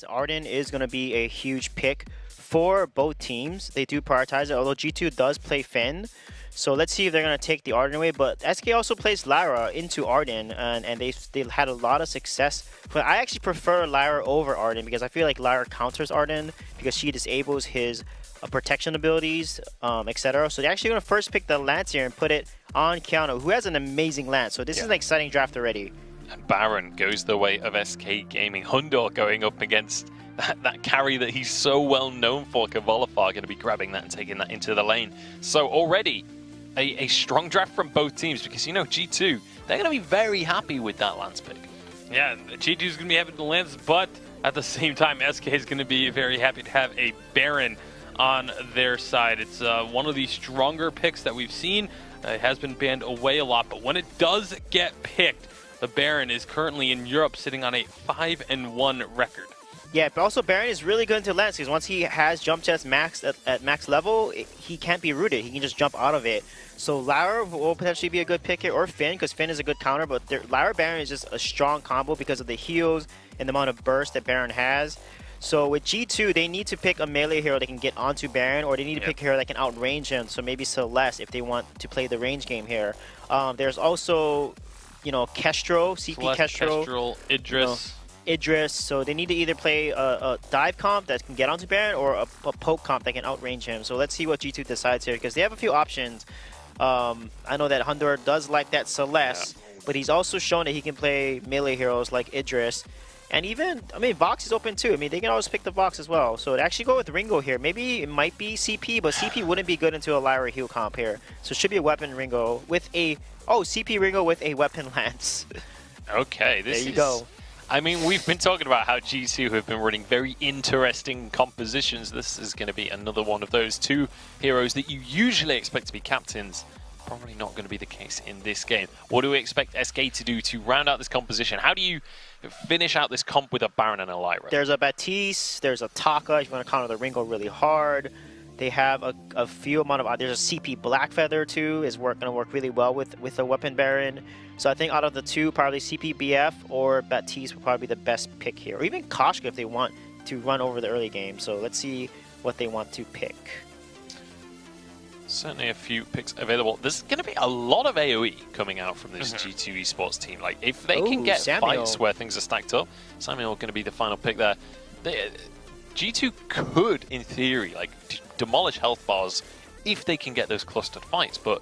Arden is going to be a huge pick for both teams. They do prioritize it, although G2 does play Finn. So let's see if they're going to take the Arden away. But SK also plays Lara into Arden, and they had a lot of success. But I actually prefer Lara over Arden because I feel like Lara counters Arden because she disables his protection abilities, etc. So they're actually going to first pick the Lance here and put it on Keanu, who has an amazing Lance. So this is an exciting draft already. And Baron goes the way of SK Gaming. Hundor going up against that carry that he's so well known for. Kavolafar going to be grabbing that and taking that into the lane. So already a strong draft from both teams because, you know, G2, they're going to be very happy with that Lance pick. Yeah, G2 is going to be happy with the Lance, but at the same time, SK is going to be very happy to have a Baron on their side. It's one of the stronger picks that we've seen. It has been banned away a lot, but when it does get picked, the Baron is currently in Europe sitting on a 5-1 record. Yeah, but also Baron is really good into Lance because once he has jump chest maxed at max level, he can't be rooted. He can just jump out of it. So Lara will potentially be a good pick here, or Finn, because Finn is a good counter, but Lara Baron is just a strong combo because of the heals and the amount of burst that Baron has. So with G2, they need to pick a melee hero that can get onto Baron, or they need to pick a hero that can outrange him, so maybe Celeste if they want to play the range game here. There's also, you know, Kestrel, CP Kestrel, Idris. Idris, so they need to either play a dive comp that can get onto Baron or a poke comp that can outrange him. So let's see what G2 decides here, because they have a few options. I know that Hundor does like that Celeste, but he's also shown that he can play melee heroes like Idris. And even, I mean, Vox is open too. I mean, they can always pick the Vox as well. So to actually go with Ringo here, maybe it might be CP, but CP wouldn't be good into a Lyra heal comp here. So it should be a weapon Ringo with a, CP Ringo with a weapon Lance. Okay, there you go. I mean, we've been talking about how G2 have been running very interesting compositions. This is going to be another one of those two heroes that you usually expect to be captains. Probably not going to be the case in this game. What do we expect SK to do to round out this composition? How do you finish out this comp with a Baron and a Lyra? There's a Baptiste, there's a Taka if you want to counter the Ringo really hard. They have a few amount of, there's a CP Blackfeather too, is going to work really well with a Weapon Baron. So I think out of the two, probably CP BF or Baptiste will probably be the best pick here. Or even Koshka if they want to run over the early game. So let's see what they want to pick. Certainly a few picks available. There's going to be a lot of AoE coming out from this G2 Esports team. Like, if they can get fights where things are stacked up, Samuel going to be the final pick there. G2 could, in theory, like, demolish health bars if they can get those clustered fights. But,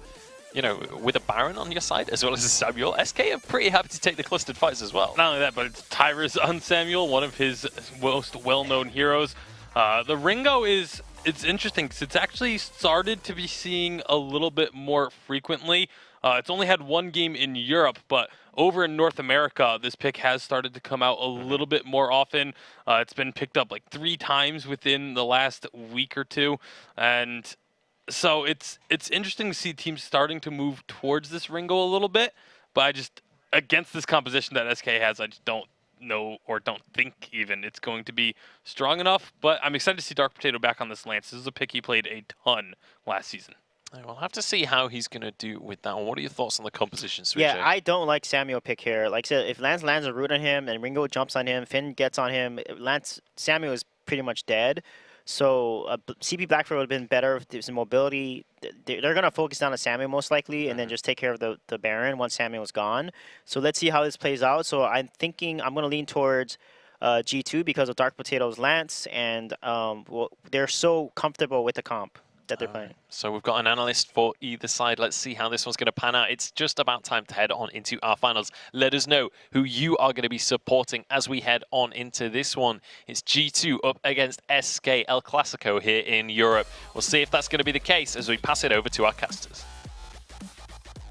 you know, with a Baron on your side, as well as a Samuel, SK are pretty happy to take the clustered fights as well. Not only that, but it's Tyrus on Samuel, one of his most well-known heroes. The Ringo is... It's interesting because it's actually started to be seeing a little bit more frequently. It's only had one game in Europe, but over in North America, this pick has started to come out a little bit more often. It's been picked up like 3 times within the last week or two. And so it's interesting to see teams starting to move towards this Ringo a little bit. But I just, against this composition that SK has, I just don't know or don't think even it's going to be strong enough. But I'm excited to see Dark Potato back on this Lance. This is a pick he played a ton last season. We'll have to see how he's going to do with that one. What are your thoughts on the composition switch? Yeah, I don't like Samuel pick here. Like I said, if Lance lands a root on him and Ringo jumps on him, Finn gets on him, Samuel is pretty much dead. So CP Blackford would have been better if there's some mobility. They're going to focus down on Samuel most likely and then just take care of the Baron once Samuel's gone. So let's see how this plays out. So I'm thinking I'm going to lean towards G2 because of Dark Potato's Lance, and they're so comfortable with the comp that they're playing. So we've got an analyst for either side. Let's see how this one's going to pan out. It's just about time to head on into our finals. Let us know who you are going to be supporting as we head on into this one. It's G2 up against SK El Clasico here in Europe. We'll see if that's going to be the case as we pass it over to our casters.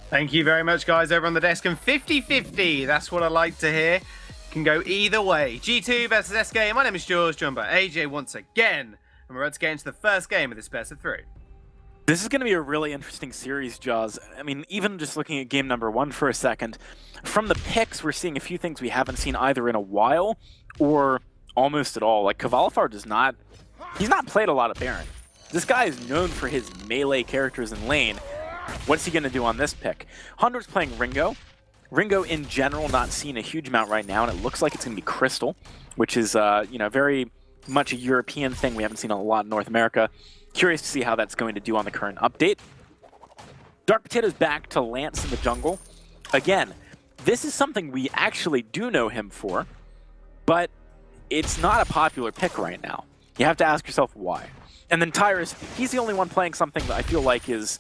Thank you very much, guys, over on the desk. And 50-50, that's what I like to hear. Can go either way. G2 versus SK. My name is George, joined by AJ once again. And we're about to get into the first game of this best of 3. This is going to be a really interesting series, Jaws. I mean, even just looking at game number 1 for a second, from the picks, we're seeing a few things we haven't seen either in a while or almost at all. Like, Kavalifar he's not played a lot of Baron. This guy is known for his melee characters in lane. What's he going to do on this pick? Hundred's playing Ringo. Ringo, in general, not seeing a huge amount right now, and it looks like it's going to be Crystal, which is, very much a European thing. We haven't seen a lot in North America. Curious to see how that's going to do on the current update. Dark Potato's back to Lance in the jungle. Again, this is something we actually do know him for, but it's not a popular pick right now. You have to ask yourself why. And then Tyrus, he's the only one playing something that I feel like is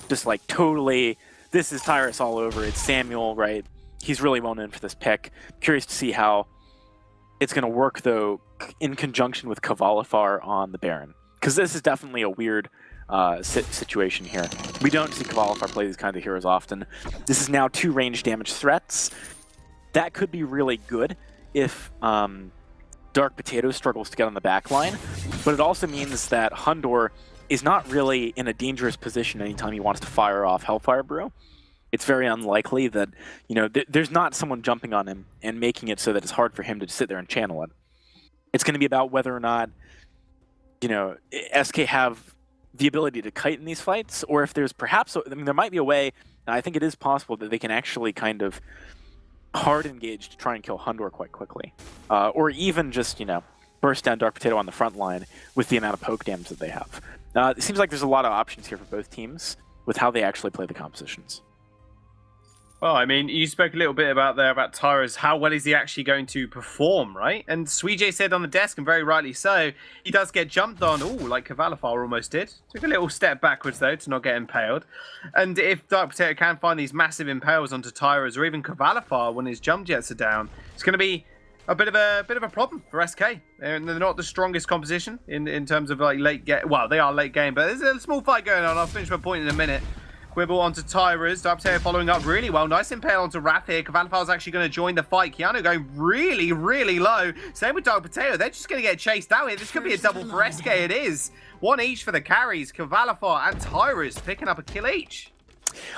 just like totally, this is Tyrus all over. It's Samuel, right? He's really well known for this pick. Curious to see how it's going to work, though, in conjunction with Kvalifar on the Baron. Because this is definitely a weird situation here. We don't see Kvalifar play these kinds of heroes often. This is now 2 range damage threats. That could be really good if Dark Potato struggles to get on the back line, but it also means that Hundor is not really in a dangerous position anytime he wants to fire off Hellfire Brew. It's very unlikely that, there's not someone jumping on him and making it so that it's hard for him to sit there and channel it. It's going to be about whether or not, SK have the ability to kite in these fights, or if there's perhaps, there might be a way, and I think it is possible that they can actually kind of hard engage to try and kill Hundor quite quickly. Or even just, burst down Dark Potato on the front line with the amount of poke damage that they have. It seems like there's a lot of options here for both teams with how they actually play the compositions. Well, I mean, you spoke a little bit about Tyrus. How well is he actually going to perform, right? And Suijay said on the desk, and very rightly so, he does get jumped on, like Kvalifar almost did. Took a little step backwards, though, to not get impaled. And if Dark Potato can find these massive impales onto Tyrus, or even Kvalifar when his jump jets are down, it's going to be a bit of a problem for SK. They're not the strongest composition in terms of like late game. Well, they are late game, but there's a small fight going on. I'll finish my point in a minute. Quibble onto Tyrus. Dark Potato following up really well. Nice impale onto Wrath here. Kvalfar's actually going to join the fight. Keanu going really, really low. Same with Dark Potato. They're just going to get chased out here. This could be a double for SK. It is. 1 each for the carries. Kvalifar and Tyrus picking up a kill each.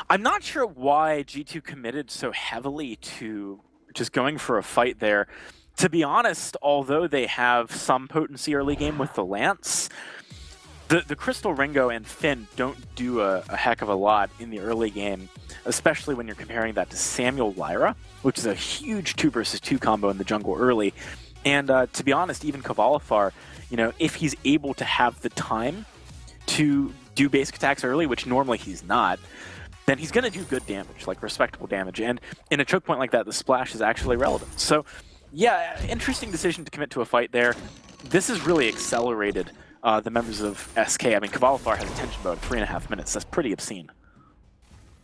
I'm not sure why G2 committed so heavily to just going for a fight there. To be honest, although they have some potency early game with the Lance, the Crystal Ringo and Finn don't do a heck of a lot in the early game, especially when you're comparing that to Samuel Lyra, which is a huge 2 versus 2 combo in the jungle early. And to be honest, even Kvalifar, if he's able to have the time to do basic attacks early, which normally he's not, then he's going to do good damage, like respectable damage. And in a choke point like that, the splash is actually relevant. So, yeah, interesting decision to commit to a fight there. This has really accelerated the members of SK. I mean, Kvalifar has a tension bow at 3.5 minutes. That's pretty obscene.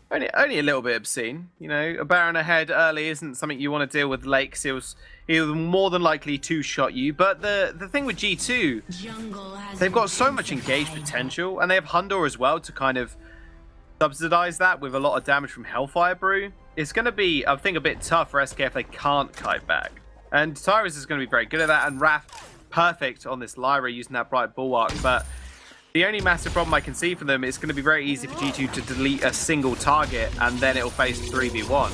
Only a little bit obscene. A Baron ahead early isn't something you want to deal with late, because he'll more than likely two-shot you. But the thing with G2, they've got so much engaged potential, and they have Hundor as well to kind of subsidize that with a lot of damage from Hellfire Brew. It's going to be, I think, a bit tough for SK if they can't kite back. And Tyrus is going to be very good at that, and Wrath perfect on this Lyra using that Bright Bulwark. But the only massive problem I can see for them is going to be very easy for G2 to delete a single target, and then it'll face 3v1,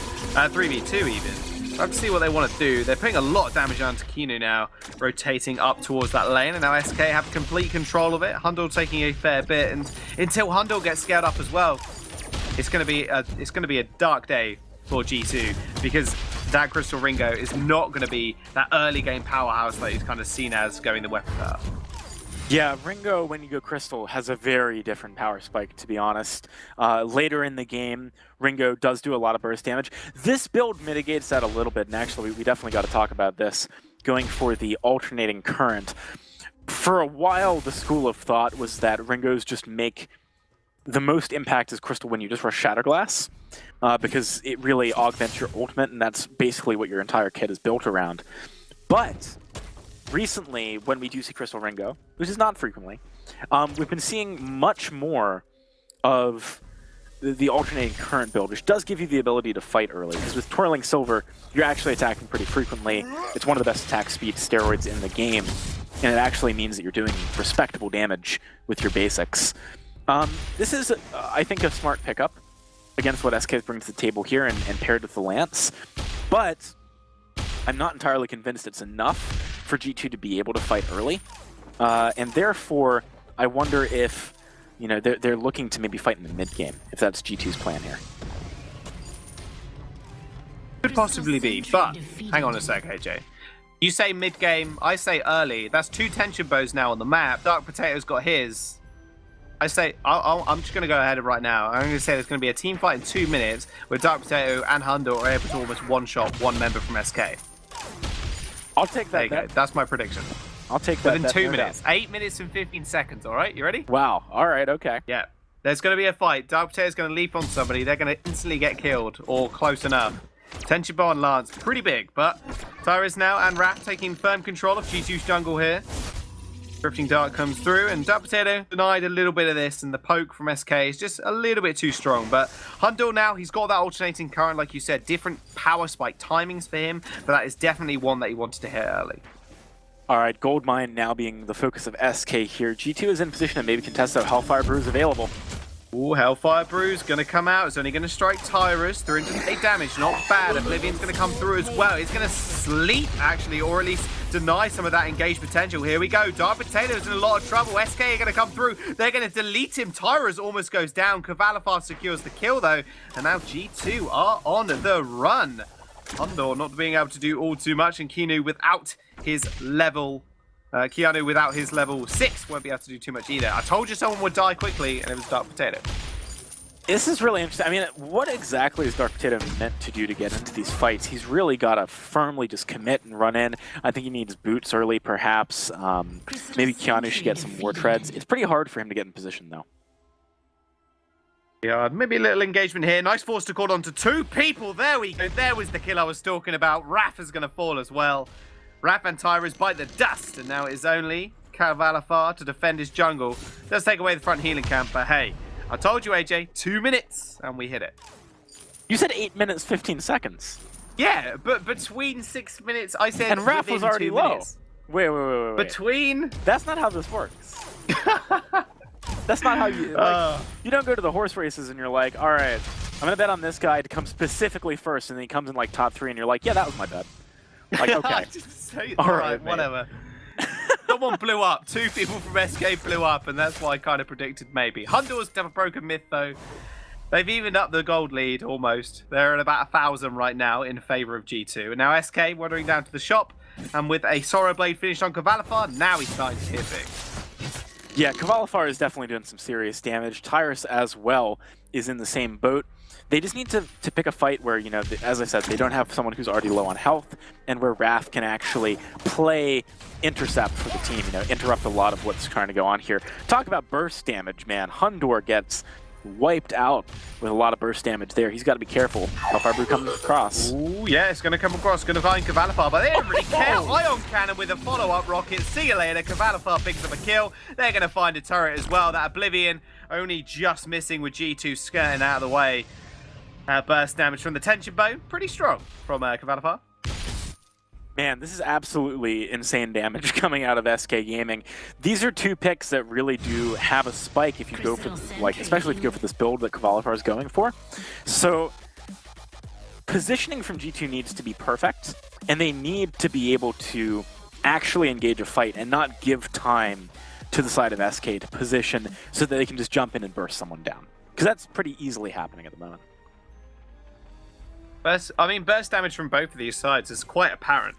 3v2 even. We'll have to see what they want to do. They're putting a lot of damage onto Kinu now, rotating up towards that lane, and now SK have complete control of it. Hundor taking a fair bit, and until Hundor gets scared up as well, it's going to be a dark day for G2, because that Crystal Ringo is not going to be that early game powerhouse that he's kind of seen as going the weapon path. Yeah, Ringo, when you go Crystal, has a very different power spike, to be honest. Later in the game, Ringo does do a lot of burst damage. This build mitigates that a little bit, and actually, we definitely got to talk about this, going for the alternating current. For a while, the school of thought was that Ringos just make the most impact as Crystal when you just rush Shatterglass, because it really augments your ultimate, and that's basically what your entire kit is built around. But recently, when we do see Crystal Ringo, which is not frequently, we've been seeing much more of the alternating current build, which does give you the ability to fight early, because with Twirling Silver, you're actually attacking pretty frequently. It's one of the best attack speed steroids in the game, and it actually means that you're doing respectable damage with your basics. This is, I think, a smart pickup against what SK brings to the table here and paired with the Lance, but I'm not entirely convinced it's enough for G2 to be able to fight early, and therefore I wonder if they're looking to maybe fight in the mid game, if that's G2's plan here. Could possibly be, but hang on a sec, AJ. You say mid-game, I say early. That's 2 tension bows now on the map. Dark Potato's got his. I say, I'm just going to go ahead right now. I'm going to say there's going to be a team fight in 2 minutes where Dark Potato and Hundo are able to almost one-shot one member from SK. I'll take that. There you go. That's my prediction. I'll take that. Within 2 minutes. 8 minutes and 15 seconds, all right? You ready? Wow. All right, okay. Yeah. There's going to be a fight. Dark Potato's going to leap on somebody. They're going to instantly get killed or close enough. Tension Bar and Lance, pretty big, but Tyrus now and Raph taking firm control of G2's jungle here. Drifting Dart comes through, and Dark Potato denied a little bit of this, and the poke from SK is just a little bit too strong. But Hundo now, he's got that alternating current, like you said, different power spike timings for him, but that is definitely one that he wanted to hit early. All right, Goldmine now being the focus of SK here. G2 is in position to maybe contest that Hellfire Brew is available. Ooh, Hellfire Brew's going to come out. It's only going to strike Tyrus. 308 damage. Not bad. Oblivion's going to come through as well. It's going to sleep, actually, or at least deny some of that engaged potential. Here we go. Dark Potato's in a lot of trouble. SK are going to come through. They're going to delete him. Tyrus almost goes down. Kavalifar secures the kill, though. And now G2 are on the run. Hundo not being able to do all too much. And Keanu without his level... Keanu without his level 6 won't be able to do too much either. I told you someone would die quickly, and it was Dark Potato. This is really interesting. I mean, what exactly is Dark Potato meant to do to get into these fights? He's really got to firmly just commit and run in. I think he needs boots early, perhaps. Maybe Keanu should get some war treads. It's pretty hard for him to get in position, though. Yeah, maybe a little engagement here. Nice force to call on to 2 people. There we go. There was the kill I was talking about. Raph is going to fall as well. Raph and Tyrus bite the dust, and now it's only Kavalifar to defend his jungle. Does take away the front healing camp, but hey, I told you, AJ, 2 minutes, and we hit it. You said 8 minutes, 15 seconds. Yeah, but between 6 minutes, I said. And Raph was already low. Minutes. Wait. Between. That's not how this works. That's not how you. Like, you don't go to the horse races and you're like, all right, I'm gonna bet on this guy to come specifically first, and then he comes in like top 3, and you're like, yeah, that was my bet. Like, okay. All right, whatever. Someone blew up. 2 people from SK blew up, and that's why I kind of predicted maybe. Hundo's have a broken myth, though. They've evened up the gold lead, almost. They're at about 1,000 right now in favor of G2. And now SK wandering down to the shop, and with a Sorrow Blade finished on Kavalifar, now he's starting to hit big. Yeah, Kavalifar is definitely doing some serious damage. Tyrus, as well, is in the same boat. They just need to pick a fight where, you know, as I said, they don't have someone who's already low on health, and where Raph can actually play intercept for the team, you know, interrupt a lot of what's trying to go on here. Talk about burst damage, man. Hundor gets wiped out with a lot of burst damage there. He's got to be careful. Hellfire Brew comes across. Ooh, yeah, it's going to come across. Going to find Kavalifar, but they don't really care. Ion Cannon with a follow-up rocket. See you later. Kavalifar picks up a kill. They're going to find a turret as well. That Oblivion only just missing with G2 skirting out of the way. Burst damage from the tension bow. Pretty strong from Kavalifar. Man, this is absolutely insane damage coming out of SK Gaming. These are 2 picks that really do have a spike if you go for, like, especially if you go for this build that Kavalifar is going for. So, positioning from G2 needs to be perfect, and they need to be able to actually engage a fight and not give time to the side of SK to position so that they can just jump in and burst someone down. Because that's pretty easily happening at the moment. Burst damage from both of these sides is quite apparent,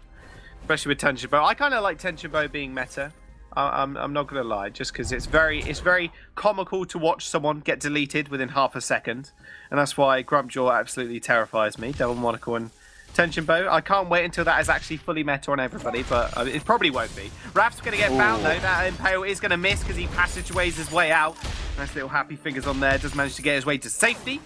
especially with Tension Bow. I kind of like Tension Bow being meta. I'm not going to lie, just because it's very comical to watch someone get deleted within half a second, and that's why Grumpjaw absolutely terrifies me. Devil Monocle and Tension Bow. I can't wait until that is actually fully meta on everybody, but it probably won't be. Raph's going to get found though. That Impale is going to miss because he passageways his way out. Nice little happy fingers on there. Does manage to get his way to safety.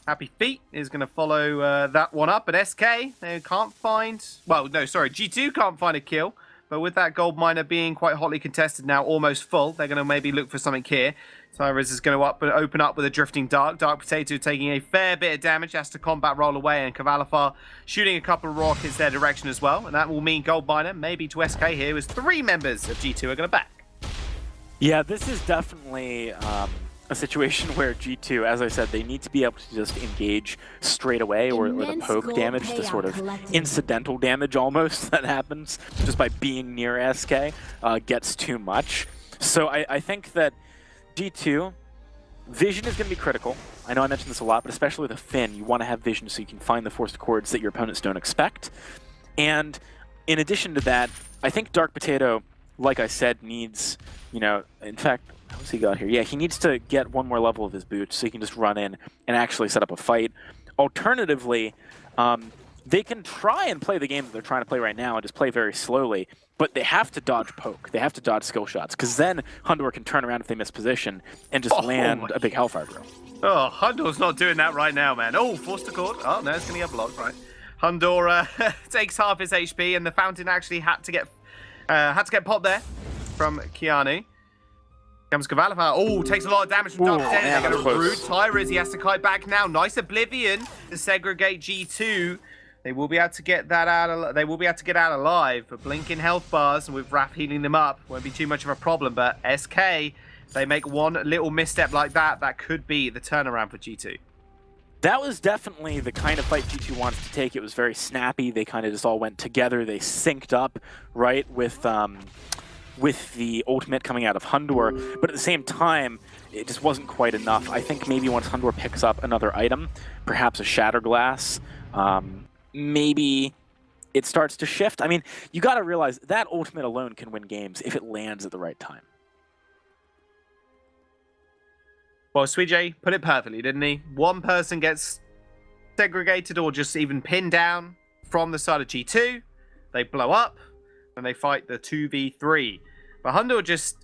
Happy Feet is going to follow that one up, but SK, they can't find... Well, no, sorry, G2 can't find a kill, but with that gold miner being quite hotly contested now, almost full, they're going to maybe look for something here. Tyrus is going to open up with a Drifting Dark. Dark Potato taking a fair bit of damage, has to combat roll away, and Kavalifar shooting a couple of rockets their direction as well, and that will mean gold miner, maybe to SK here, as 3 members of G2 are going to back. Yeah, this is definitely... a situation where G2, as I said, they need to be able to just engage straight away, or the poke damage, the sort of incidental damage almost that happens just by being near SK gets too much. So I think that G2 Vision is going to be critical. I know I mentioned this a lot, but especially with a Finn, you want to have vision so you can find the forced chords that your opponents don't expect. And in addition to that, I think Dark Potato, like I said, needs, in fact, what's he got here? Yeah, he needs to get one more level of his boots so he can just run in and actually set up a fight. Alternatively, they can try and play the game that they're trying to play right now and just play very slowly, but they have to dodge poke. They have to dodge skill shots, because then Hundor can turn around if they miss position and just land a big Hellfire drill. Oh, Hundor's not doing that right now, man. Oh, forced a cord. Oh, no, it's going to get blocked, right? Hundor takes half his HP, and the fountain actually had to get popped there from Keanu. Comes Cavalifar. Oh, takes a lot of damage from Dark Potato. They're going to root Tyrus. He has to kite back now. Nice Oblivion to segregate G2. They will be able to get that out. They will be able to get out alive. But blinking health bars and with Raph healing them up won't be too much of a problem. But SK, they make one little misstep like that, that could be the turnaround for G2. That was definitely the kind of fight G2 wanted to take. It was very snappy. They kind of just all went together. They synced up, right, with the ultimate coming out of Hundor. But at the same time, it just wasn't quite enough. I think maybe once Hundor picks up another item, perhaps a Shatter Glass, maybe it starts to shift. I mean, you got to realize that ultimate alone can win games if it lands at the right time. Well, Sweet J put it perfectly, didn't he? One person gets segregated or just even pinned down from the side of G2. They blow up and they fight the 2v3. But Hundor just,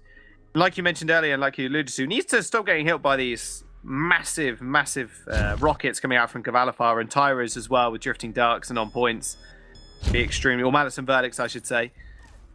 like you mentioned earlier and like you alluded to, needs to stop getting hit by these massive rockets coming out from Cavalifar and Tyros as well with Drifting Darks and on points. Be extremely, or Malice and Verdicts, I should say.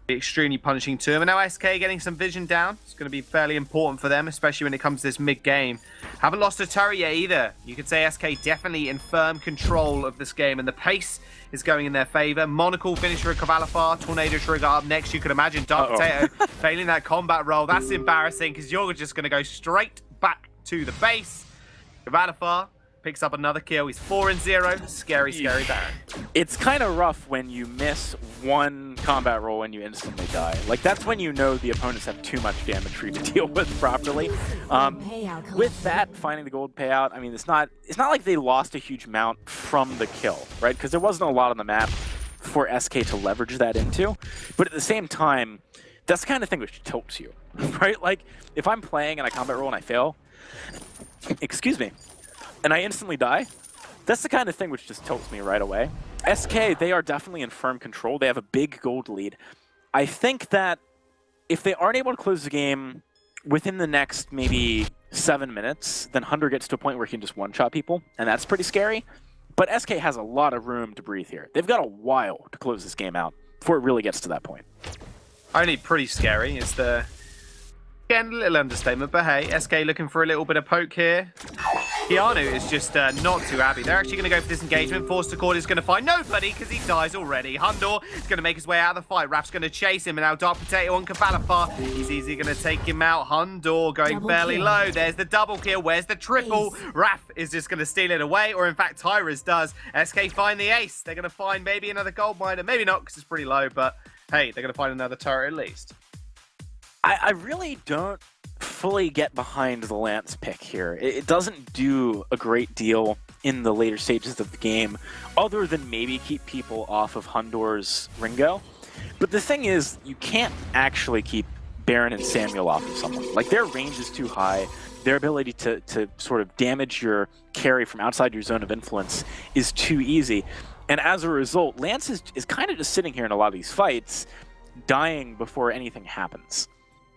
Be extremely punishing to him. And now SK getting some vision down. It's going to be fairly important for them, especially when it comes to this mid-game. Haven't lost a turret yet either. You could say SK definitely in firm control of this game, and the pace is going in their favor. Monocle finisher for Cavalifar, Tornado Trigger up next. You could imagine Dark Potato failing that combat roll. That's embarrassing, because you're just going to go straight back to the base. Cavalifar picks up another kill. He's 4-0. Scary, scary Baron. It's kind of rough when you miss one combat roll and you instantly die. Like, that's when you know the opponents have too much damage for you to deal with properly. With that, finding the gold payout, I mean, it's not like they lost a huge amount from the kill, right? Because there wasn't a lot on the map for SK to leverage that into. But at the same time, that's the kind of thing which tilts you, right? Like, if I'm playing and I combat roll and I fail, excuse me, and I instantly die, that's the kind of thing which just tilts me right away. SK, they are definitely in firm control. They have a big gold lead. I think that if they aren't able to close the game within the next maybe 7 minutes, then Hundor gets to a point where he can just one-shot people, and that's pretty scary. But SK has a lot of room to breathe here. They've got a while to close this game out before it really gets to that point. Only pretty scary is the... Again, a little understatement, but hey, SK looking for a little bit of poke here. Keanu is just not too happy. They're actually going to go for this engagement. Force to Cord is going to find nobody because he dies already. Hundor is going to make his way out of the fight. Raph's going to chase him, and now Dark Potato on Cavalifar. He's easily going to take him out. Hundor going fairly low. There's the double kill. Where's the triple? Raph is just going to steal it away, or in fact, Tyrus does. SK find the ace. They're going to find maybe another gold miner. Maybe not because it's pretty low, but hey, they're going to find another turret at least. I really don't fully get behind the Lance pick here. It doesn't do a great deal in the later stages of the game, other than maybe keep people off of Hundor's Ringo. But the thing is, you can't actually keep Baron and Samuel off of someone. Like, their range is too high. Their ability to sort of damage your carry from outside your zone of influence is too easy. And as a result, Lance is kind of just sitting here in a lot of these fights, dying before anything happens.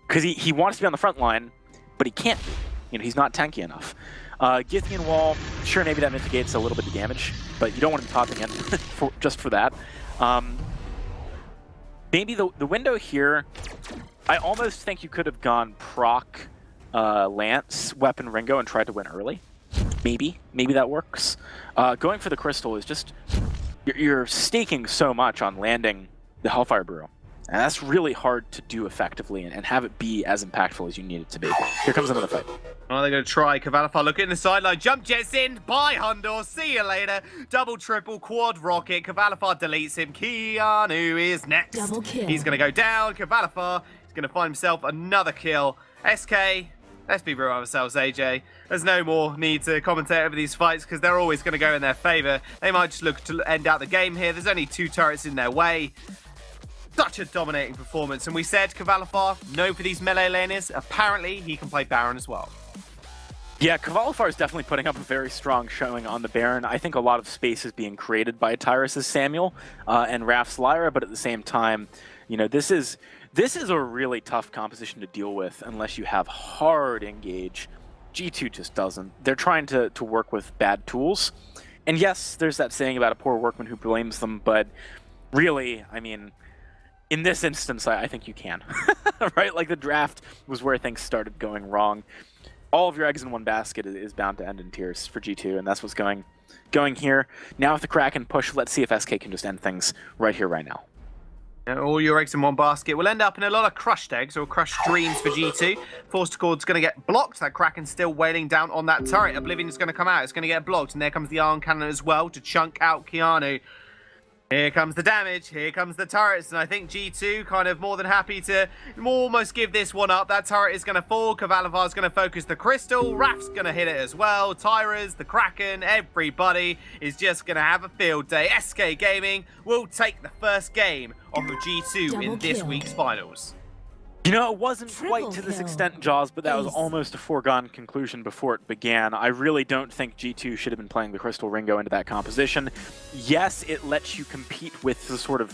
Because he wants to be on the front line, but he can't be. You know, he's not tanky enough. Githian Wall, sure, maybe that mitigates a little bit of damage, but you don't want to be popping in just for that. Maybe the window here, I almost think you could have gone proc Lance, Weapon Ringo, and tried to win early. Maybe that works. Going for the Crystal is just, you're staking so much on landing the Hellfire Brew. And that's really hard to do effectively and have it be as impactful as you need it to be. Here comes another fight. Oh, they're going to try. Cavalifar look in the sideline. Jump jets in. Bye, Hundor. See you later. Double, triple, quad rocket. Cavalifar deletes him. Keanu is next. Double kill. He's going to go down. Cavalifar is going to find himself another kill. SK let's be real with ourselves, AJ. There's no more need to commentate over these fights because they're always going to go in their favour. They might just look to end out the game here. There's only 2 turrets in their way. Such a dominating performance. And we said Kavalifar, no for these melee laners. Apparently, he can play Baron as well. Yeah, Kavalifar is definitely putting up a very strong showing on the Baron. I think a lot of space is being created by Tyrus' Samuel and Raf's Lyra, but at the same time, you know, this is a really tough composition to deal with unless you have hard engage. G2 just doesn't. They're trying to work with bad tools. And yes, there's that saying about a poor workman who blames them, but really, I mean, in this instance, I think you can. Right? Like, the draft was where things started going wrong. All of your eggs in one basket is bound to end in tears for G2, and that's what's going here. Now with the Kraken push, let's see if SK can just end things right here, right now. All your eggs in one basket will end up in a lot of crushed eggs or crushed dreams for G2. Force Chord's going to get blocked. That Kraken's still wailing down on that turret. Oblivion's going to come out. It's going to get blocked. And there comes the Iron Cannon as well to chunk out Keanu. Here comes the damage. Here comes the turrets. And I think G2 kind of more than happy to almost give this one up. That turret is going to fall. Kavalivar's going to focus the crystal. Raf's going to hit it as well. Tyra's, the Kraken, everybody is just going to have a field day. SK Gaming will take the first game off of G2 in this week's finals. You know, it wasn't quite to this extent, Jaws, but that was almost a foregone conclusion before it began. I really don't think G2 should have been playing the Crystal Ringo into that composition. Yes, it lets you compete with the sort of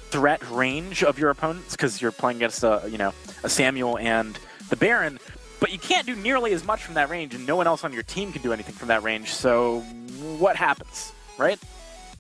threat range of your opponents because you're playing against a Samuel and the Baron, but you can't do nearly as much from that range, and no one else on your team can do anything from that range. So what happens, right?